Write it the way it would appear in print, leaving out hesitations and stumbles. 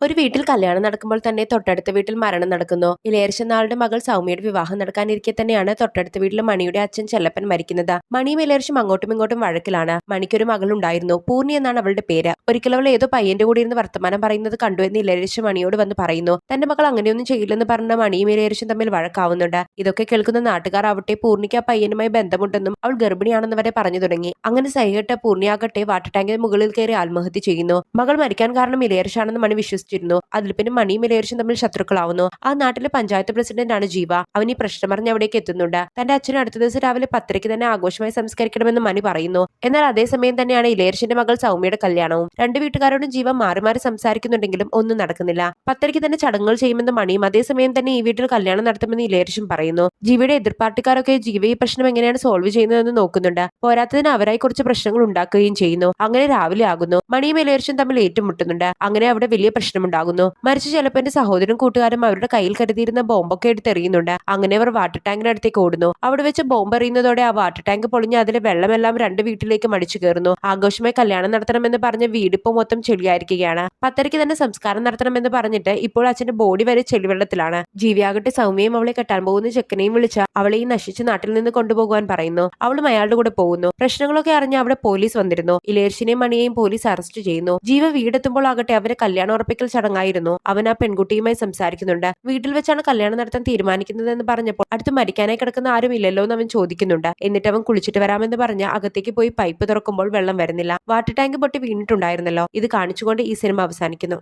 ഒരു വീട്ടിൽ കല്യാണം നടക്കുമ്പോൾ തന്നെ തൊട്ടടുത്ത വീട്ടിൽ മരണം നടക്കുന്നു. ഇളയർച്ചനാളുടെ മകൾ സൗമ്യയുടെ വിവാഹം നടക്കാനിരിക്കെ തന്നെയാണ് തൊട്ടടുത്ത വീട്ടിൽ മണിയുടെ അച്ഛൻ ചെല്ലപ്പൻ മരിക്കുന്നത്. മണിയും ഇളയർച്ചും അങ്ങോട്ടും ഇങ്ങോട്ടും വഴക്കിലാണ്. മണിക്കൊരു മകളുണ്ടായിരുന്നു, പൂർണ്ണി എന്നാണ് അവളുടെ പേര്. ഒരിക്കൽ അവൾ ഏതോ പയ്യന്റെ കൂടി ഇരുന്ന് വർത്തമാനം പറയുന്നത് കണ്ടു എന്ന് ഇളയർച്ച മണിയോട് വന്ന് പറയുന്നു. തന്റെ മകൾ അങ്ങനെയൊന്നും ചെയ്യില്ലെന്ന് പറഞ്ഞ മണിയും ഇളയർച്ചും തമ്മിൽ വഴക്കാവുന്നുണ്ട്. ഇതൊക്കെ കേൾക്കുന്ന നാട്ടുകാർ ആവട്ടെ പൂർണ്ണിക്ക് ആ പയ്യനുമായി ബന്ധമുണ്ടെന്നും അവൾ ഗർഭിണിയാണെന്ന് വരെ പറഞ്ഞു തുടങ്ങി. അങ്ങനെ സഹികെട്ട പൂർണ്ണിയാകട്ടെ വാട്ടർ ടാങ്കിന് മുകളിൽ കയറി ആത്മഹത്യ ചെയ്യുന്നു. മകൾ മരിക്കാൻ കാരണം ഇളയർച്ചാണെന്ന് മണി വിശ്വസിച്ചിരുന്നു. അതിൽ പിന്നെ മണിയും ഇളയർച്ചും തമ്മിൽ ശത്രുക്കളാവുന്നു. ആ നാട്ടിലെ പഞ്ചായത്ത് പ്രസിഡന്റ് ആണ് ജീവ. അവൻ ഈ പ്രശ്നം പറഞ്ഞ് അവിടേക്ക് എത്തുന്നുണ്ട്. തന്റെ അച്ഛനും അടുത്ത ദിവസം രാവിലെ 10:00 തന്നെ ആഘോഷമായി സംസ്കരിക്കണമെന്ന് മണി പറയുന്നു. എന്നാൽ അതേസമയം തന്നെയാണ് ഇളയർച്ചന്റെ മകൾ സൗമ്യയുടെ കല്യാണവും. രണ്ട് വീട്ടുകാരോടും ജീവ മാറി മാറി സംസാരിക്കുന്നുണ്ടെങ്കിലും ഒന്നും നടക്കുന്നില്ല. 10:00 തന്നെ ചടങ്ങുകൾ ചെയ്യുമെന്ന് മണിയും അതേസമയം തന്നെ ഈ വീട്ടിൽ കല്യാണം നടത്തുമെന്ന് ഇളയർച്ചും പറയുന്നു. ജീവയുടെ എതിർ പാർട്ടിക്കാരൊക്കെ ജീവ ഈ പ്രശ്നം എങ്ങനെയാണ് സോൾവ് ചെയ്യുന്നതെന്ന് നോക്കുന്നുണ്ട്. പോരാത്തതിന് അവരായി കുറച്ച് പ്രശ്നങ്ങൾ ഉണ്ടാക്കുകയും ചെയ്യുന്നു. അങ്ങനെ രാവിലെ ആകുന്നു. മണിയും ഇളയർച്ചും തമ്മിൽ ഏറ്റുമുട്ടുന്നുണ്ട്. അങ്ങനെ അവിടെ വലിയ പ്രശ്നമുണ്ടാകുന്നു. മരിച്ച ചെലപ്പന്റെ സഹോദരനും കൂട്ടുകാരും അവരുടെ കയ്യിൽ കരുതിയിരുന്ന ബോംബൊക്കെ എടുത്തെറിയുന്നുണ്ട്. അങ്ങനെ അവർ വാട്ടർ ടാങ്കിനടുത്തേക്ക് ഓടുന്നു. അവിടെ വെച്ച് ബോംബ് എറിയുന്നതോടെ ആ വാട്ടർ ടാങ്ക് പൊളിഞ്ഞ് അതിലെ വെള്ളമെല്ലാം രണ്ട് വീട്ടിലേക്ക് മടിച്ചു കയറുന്നു. ആഘോഷമായി കല്യാണം നടത്തണമെന്ന് പറഞ്ഞ വീടിപ്പോ മൊത്തം ചെളിയായിരിക്കുകയാണ്. 10:00 തന്നെ സംസ്കാരം നടത്തണമെന്ന് പറഞ്ഞിട്ട് ഇപ്പോൾ അച്ഛന്റെ ബോഡി വരെ ചെളിവെള്ളത്തിലാണ്. ജീവിയാകട്ടെ സൗമ്യയും അവളെ കെട്ടാൻ പോകുന്ന ചെക്കനെയും വിളിച്ച് അവളെ ഈ നശിച്ച നാട്ടിൽ നിന്ന് കൊണ്ടുപോകാൻ പറയുന്നു. അവളും അയാളുടെ കൂടെ പോകുന്നു. പ്രശ്നങ്ങളൊക്കെ അറിഞ്ഞ് അവിടെ പോലീസ് വന്നിരുന്നു. ഇളയർച്ചിനെയും മണിയെയും പോലീസ് അറസ്റ്റ് ചെയ്യുന്നു. ജീവ വീടെത്തുമ്പോൾ ആകട്ടെ അവരെ കല്യാണം ഉറപ്പിക്കൽ ചടങ്ങായിരുന്നു. അവൻ ആ പെൺകുട്ടിയുമായി സംസാരിക്കുന്നുണ്ട്. വീട്ടിൽ വെച്ചാണ് കല്യാണം നടത്താൻ തീരുമാനിക്കുന്നതെന്ന് പറഞ്ഞപ്പോൾ അടുത്ത് മരിക്കാനായി കിടക്കുന്ന ആരും ഇല്ലല്ലോ എന്ന് അവൻ ചോദിക്കുന്നുണ്ട്. എന്നിട്ട് അവൻ കുളിച്ചിട്ട് വരാമെന്ന് പറഞ്ഞ് അകത്തേക്ക് പോയി പൈപ്പ് തുറക്കുമ്പോൾ വെള്ളം വരുന്നില്ല. വാട്ടർ ടാങ്ക് പൊട്ടി വീണിട്ടുണ്ടായിരുന്നല്ലോ. ഇത് കാണിച്ചുകൊണ്ട് ഈ സിനിമ അവസാനിക്കുന്നു.